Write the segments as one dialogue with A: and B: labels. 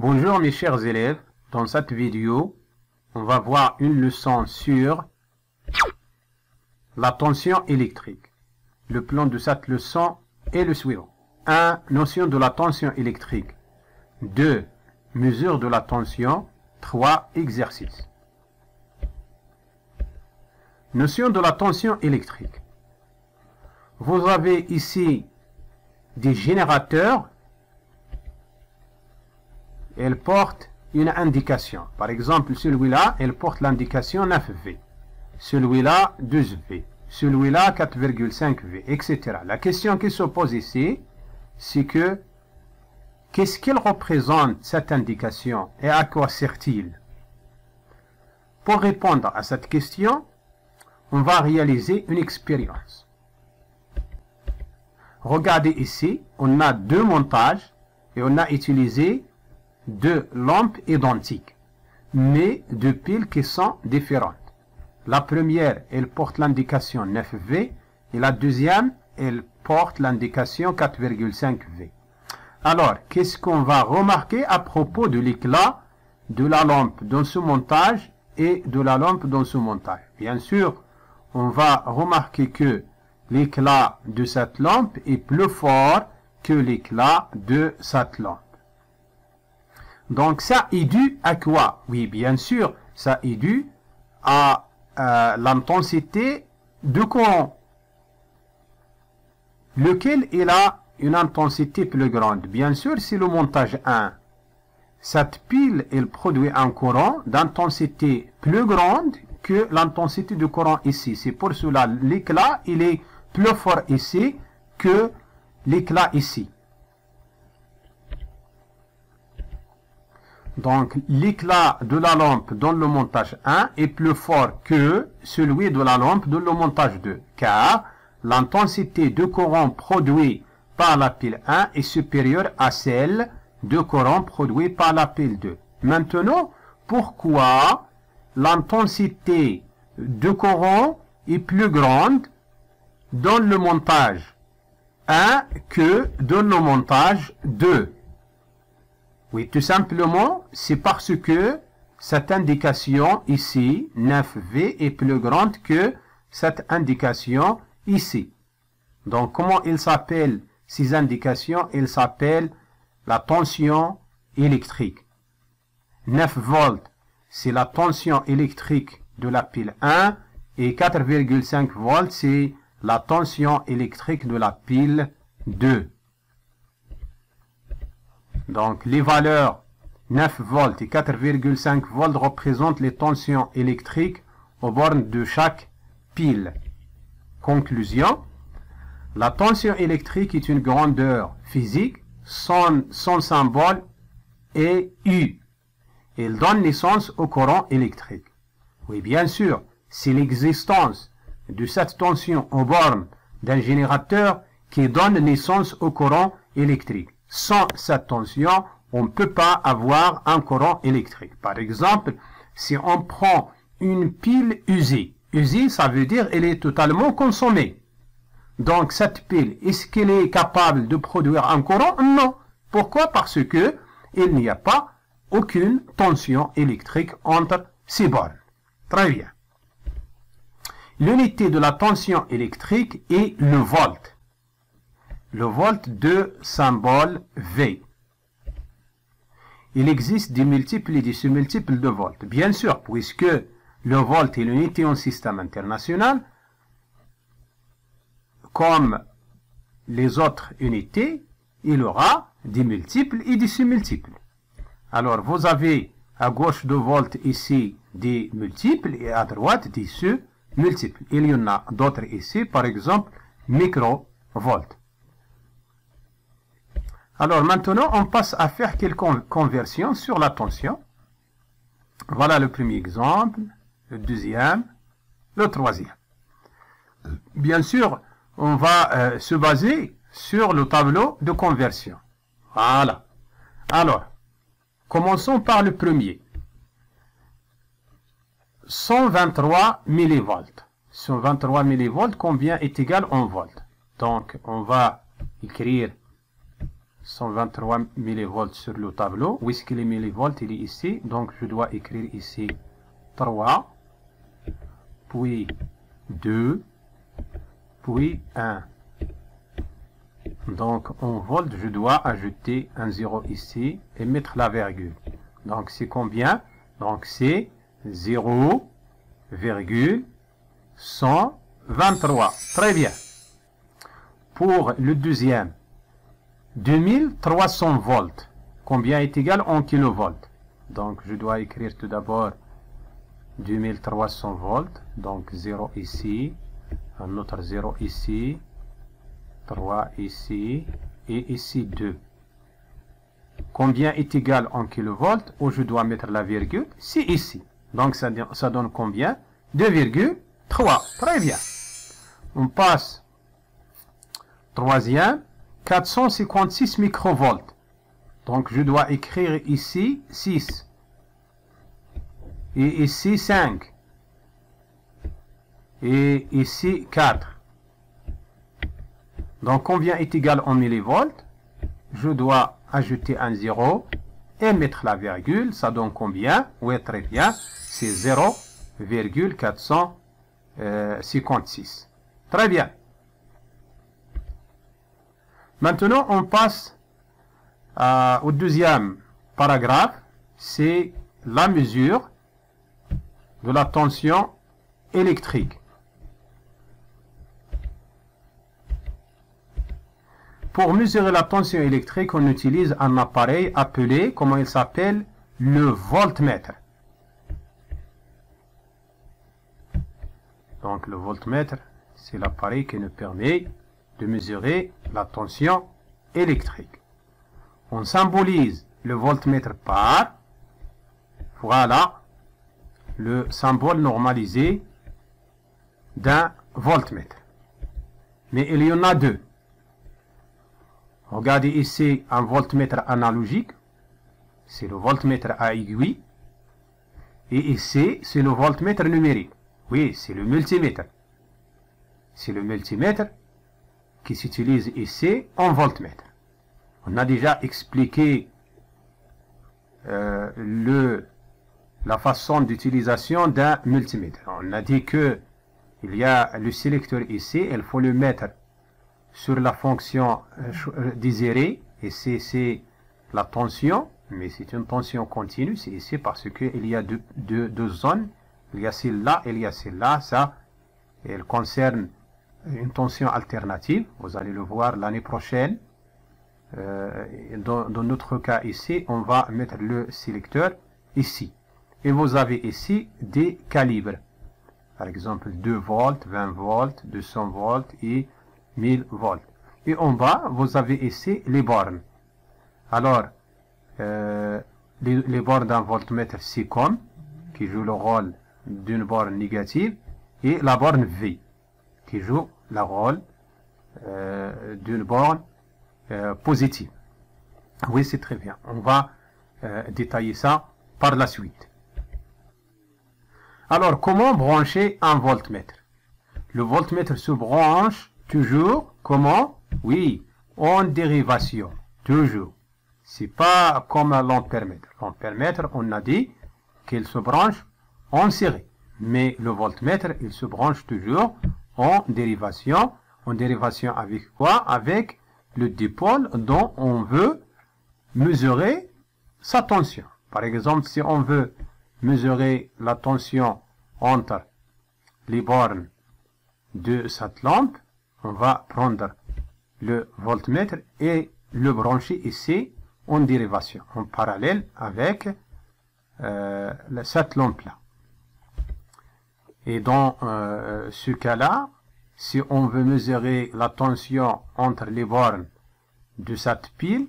A: Bonjour mes chers élèves, dans cette vidéo, on va voir une leçon sur la tension électrique. Le plan de cette leçon est le suivant. 1. Notion de la tension électrique. 2. Mesure de la tension. 3. Exercice. Notion de la tension électrique. Vous avez ici des générateurs. Elle porte une indication. Par exemple, celui-là, elle porte l'indication 9V. Celui-là, 12V. Celui-là, 4,5V, etc. La question qui se pose ici, c'est que qu'est-ce qu'il représente cette indication et à quoi sert-il? Pour répondre à cette question, on va réaliser une expérience. Regardez ici, on a deux montages et on a utilisé deux lampes identiques, mais deux piles qui sont différentes. La première, elle porte l'indication 9V et la deuxième, elle porte l'indication 4,5V. Alors, qu'est-ce qu'on va remarquer à propos de l'éclat de la lampe dans ce montage et de la lampe dans ce montage? Bien sûr, on va remarquer que l'éclat de cette lampe est plus fort que l'éclat de cette lampe. Donc ça est dû à quoi? Oui, bien sûr, ça est dû à l'intensité de courant, lequel il a une intensité plus grande. Bien sûr, c'est le montage 1. Cette pile, elle produit un courant d'intensité plus grande que l'intensité du courant ici. C'est pour cela l'éclat, il est plus fort ici que l'éclat ici. Donc, l'éclat de la lampe dans le montage 1 est plus fort que celui de la lampe dans le montage 2, car l'intensité de courant produit par la pile 1 est supérieure à celle de courant produit par la pile 2. Maintenant, pourquoi l'intensité de courant est plus grande dans le montage 1 que dans le montage 2? Oui, tout simplement, c'est parce que cette indication ici, 9V, est plus grande que cette indication ici. Donc, comment il s'appelle ces indications? Il s'appelle la tension électrique. 9 volts, c'est la tension électrique de la pile 1 et 4,5 volts, c'est la tension électrique de la pile 2. Donc, les valeurs 9 volts et 4,5 volts représentent les tensions électriques aux bornes de chaque pile. Conclusion, la tension électrique est une grandeur physique, son symbole est U. Elle donne naissance au courant électrique. Oui, bien sûr, c'est l'existence de cette tension aux bornes d'un générateur qui donne naissance au courant électrique. Sans cette tension, on ne peut pas avoir un courant électrique. Par exemple, si on prend une pile usée, usée, ça veut dire qu'elle est totalement consommée. Donc, cette pile, est-ce qu'elle est capable de produire un courant? Non. Pourquoi? Parce que il n'y a pas aucune tension électrique entre ces bornes. Très bien. L'unité de la tension électrique est le volt. Le volt de symbole V. Il existe des multiples et des sous-multiples de volts. Bien sûr, puisque le volt est l'unité en système international, comme les autres unités, il y aura des multiples et des sous-multiples. Alors, vous avez à gauche de volt ici des multiples et à droite des sous-multiples. Il y en a d'autres ici, par exemple, microvolts. Alors maintenant, on passe à faire quelques conversions sur la tension. Voilà le premier exemple, le deuxième, le troisième. Bien sûr, on va se baser sur le tableau de conversion. Voilà. Alors, commençons par le premier. 123 millivolts. 123 millivolts, combien est égal en volts? Donc, on va écrire 123 millivolts sur le tableau. Où est-ce que les millivolts? Il est ici. Donc, je dois écrire ici 3, puis 2, puis 1. Donc, en volts, je dois ajouter un 0 ici et mettre la virgule. Donc, c'est combien? Donc, c'est 0,123. Très bien. Pour le deuxième, 2300 volts. Combien est égal en kilovolts? Donc, je dois écrire tout d'abord 2300 volts. Donc, 0 ici, un autre 0 ici, 3 ici, et ici 2. Combien est égal en kilovolts? Où je dois mettre la virgule? C'est ici. Donc, ça donne combien? 2,3. Très bien. On passe. Troisième, 456 microvolts. Donc, je dois écrire ici 6. Et ici 5. Et ici 4. Donc, combien est égal en millivolts? Je dois ajouter un 0 et mettre la virgule. Ça donne combien? Oui, très bien. C'est 0,456. Très bien. Maintenant, on passe au deuxième paragraphe. C'est la mesure de la tension électrique. Pour mesurer la tension électrique, on utilise un appareil appelé, comment il s'appelle? Le voltmètre. Donc le voltmètre, c'est l'appareil qui nous permet de mesurer la tension électrique. On symbolise le voltmètre par, voilà, le symbole normalisé d'un voltmètre. Mais il y en a deux. Regardez ici un voltmètre analogique, c'est le voltmètre à aiguille. Et ici, c'est le voltmètre numérique. Oui, c'est le multimètre. C'est le multimètre qui s'utilise ici en voltmètre. On a déjà expliqué la façon d'utilisation d'un multimètre. On a dit que il y a le sélecteur ici, il faut le mettre sur la fonction désirée, et c'est la tension, mais c'est une tension continue, c'est ici parce qu'il y a deux zones, il y a celle-là et il y a celle-là, ça, elle concerne une tension alternative, vous allez le voir l'année prochaine. Dans notre cas ici, on va mettre le sélecteur ici, et vous avez ici des calibres, par exemple 2 volts, 20 volts, 200 volts et 1000 volts. Et en bas, vous avez ici les bornes. Alors, les bornes d'un voltmètre, c'est comme, qui joue le rôle d'une borne négative, et la borne V, qui joue le rôle d'une borne positive. Oui, c'est très bien. On va détailler ça par la suite. Alors, comment brancher un voltmètre? Le voltmètre se branche toujours, comment? Oui, en dérivation, toujours. C'est pas comme l'ampèremètre. L'ampèremètre, on a dit qu'il se branche en série. Mais le voltmètre, il se branche toujours en dérivation. En dérivation avec quoi? Avec le dipôle dont on veut mesurer sa tension. Par exemple, si on veut mesurer la tension entre les bornes de cette lampe, on va prendre le voltmètre et le brancher ici en dérivation, en parallèle avec cette lampe-là. Et dans ce cas-là, si on veut mesurer la tension entre les bornes de cette pile,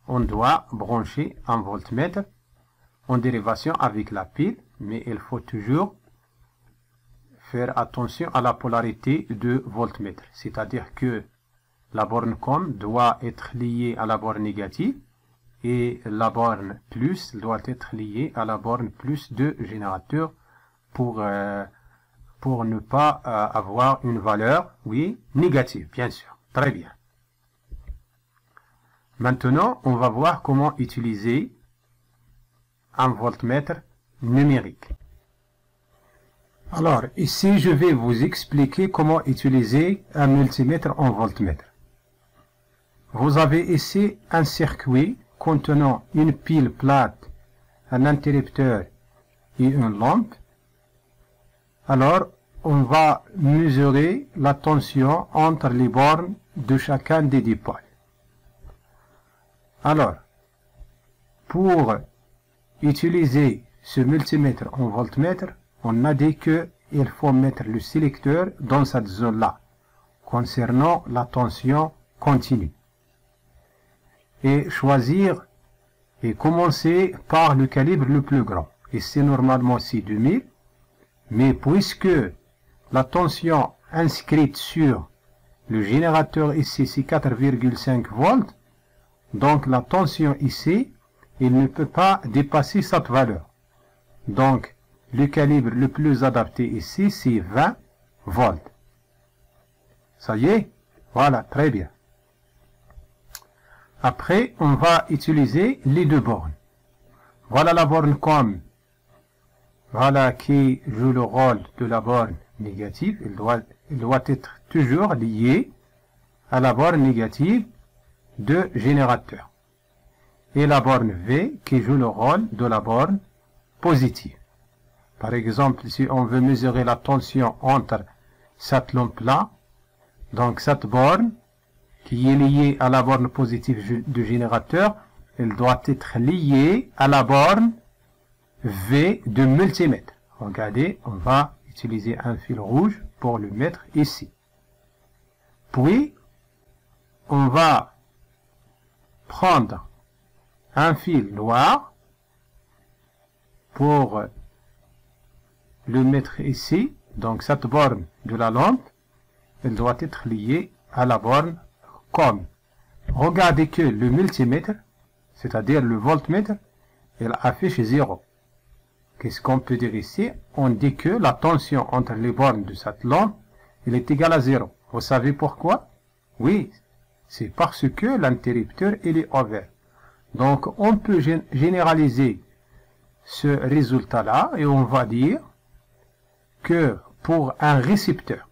A: on doit brancher un voltmètre en dérivation avec la pile, mais il faut toujours faire attention à la polarité de voltmètre, c'est-à-dire que la borne COM doit être liée à la borne négative et la borne plus doit être liée à la borne plus de générateur pour ne pas avoir une valeur, oui, négative, bien sûr. Très bien. Maintenant, on va voir comment utiliser un voltmètre numérique. Alors, ici, je vais vous expliquer comment utiliser un multimètre en voltmètre. Vous avez ici un circuit contenant une pile plate, un interrupteur et une lampe. Alors, on va mesurer la tension entre les bornes de chacun des deux pôles. Alors, pour utiliser ce multimètre en voltmètre, on a dit qu'il faut mettre le sélecteur dans cette zone-là, concernant la tension continue. Et choisir et commencer par le calibre le plus grand. Ici, normalement, c'est 2000. Mais puisque la tension inscrite sur le générateur ici, c'est 4,5 volts, donc la tension ici, il ne peut pas dépasser cette valeur. Donc, le calibre le plus adapté ici, c'est 20 volts. Ça y est? Voilà, très bien. Après, on va utiliser les deux bornes. Voilà la borne COM. Voilà qui joue le rôle de la borne négative. Il doit être toujours lié à la borne négative de générateur. Et la borne V qui joue le rôle de la borne positive. Par exemple, si on veut mesurer la tension entre cette lampe-là, donc cette borne qui est liée à la borne positive du générateur, elle doit être liée à la borne V de multimètre. Regardez, on va utiliser un fil rouge pour le mettre ici. Puis, on va prendre un fil noir pour le mettre ici. Donc, cette borne de la lampe, elle doit être liée à la borne COM. Regardez que le multimètre, c'est-à-dire le voltmètre, il affiche 0. Qu'est-ce qu'on peut dire ici? On dit que la tension entre les bornes de cette lampe, elle est égale à 0. Vous savez pourquoi? Oui, c'est parce que l'interrupteur il est ouvert. Donc, on peut généraliser ce résultat-là et on va dire que pour un récepteur,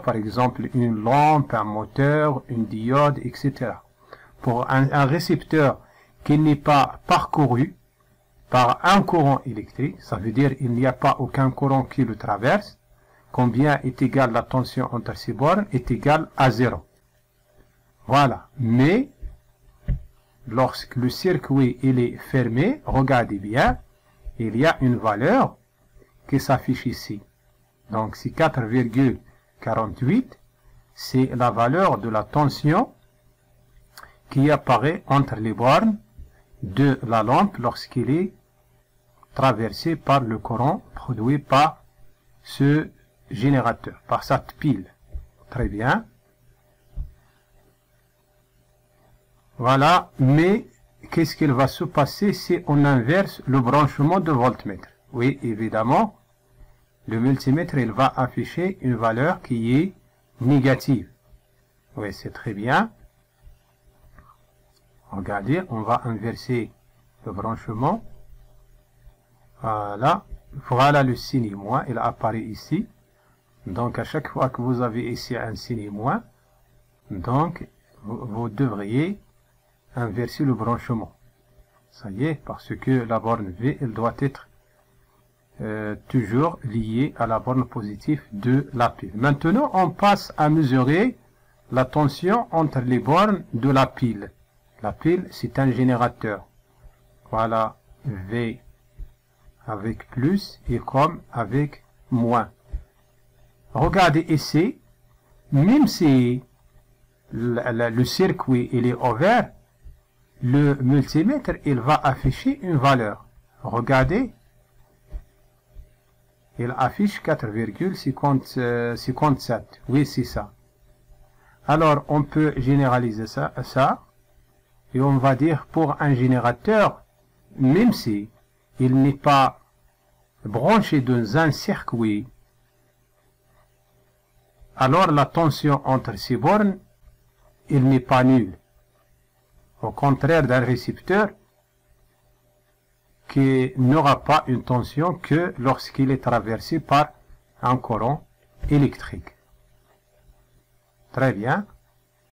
A: par exemple une lampe, un moteur, une diode, etc. Pour un récepteur qui n'est pas parcouru par un courant électrique, ça veut dire il n'y a pas aucun courant qui le traverse, combien est égale la tension entre ces bornes est égale à 0. Voilà. Mais lorsque le circuit il est fermé, regardez bien, il y a une valeur qui s'affiche ici. Donc c'est 4,48, c'est la valeur de la tension qui apparaît entre les bornes de la lampe lorsqu'il est traversé par le courant produit par ce générateur, par cette pile. Très bien. Voilà, mais qu'est-ce qu'il va se passer si on inverse le branchement de voltmètre? Oui, évidemment, le multimètre il va afficher une valeur qui est négative. Oui, c'est très bien. Regardez, on va inverser le branchement. Voilà. Voilà le signe moins, il apparaît ici. Donc, à chaque fois que vous avez ici un signe moins, donc, vous devriez inverser le branchement. Ça y est, parce que la borne V, elle doit être toujours liée à la borne positive de la pile. Maintenant, on passe à mesurer la tension entre les bornes de la pile. La pile, c'est un générateur. Voilà, V avec plus et COM avec moins. Regardez ici, même si le circuit il est ouvert, le multimètre il va afficher une valeur. Regardez, il affiche 4,57. Oui, c'est ça. Alors, on peut généraliser ça, et on va dire pour un générateur, même si il n'est pas branché dans un circuit, alors la tension entre ces bornes, il n'est pas nulle. Au contraire d'un récepteur qui n'aura pas une tension que lorsqu'il est traversé par un courant électrique. Très bien.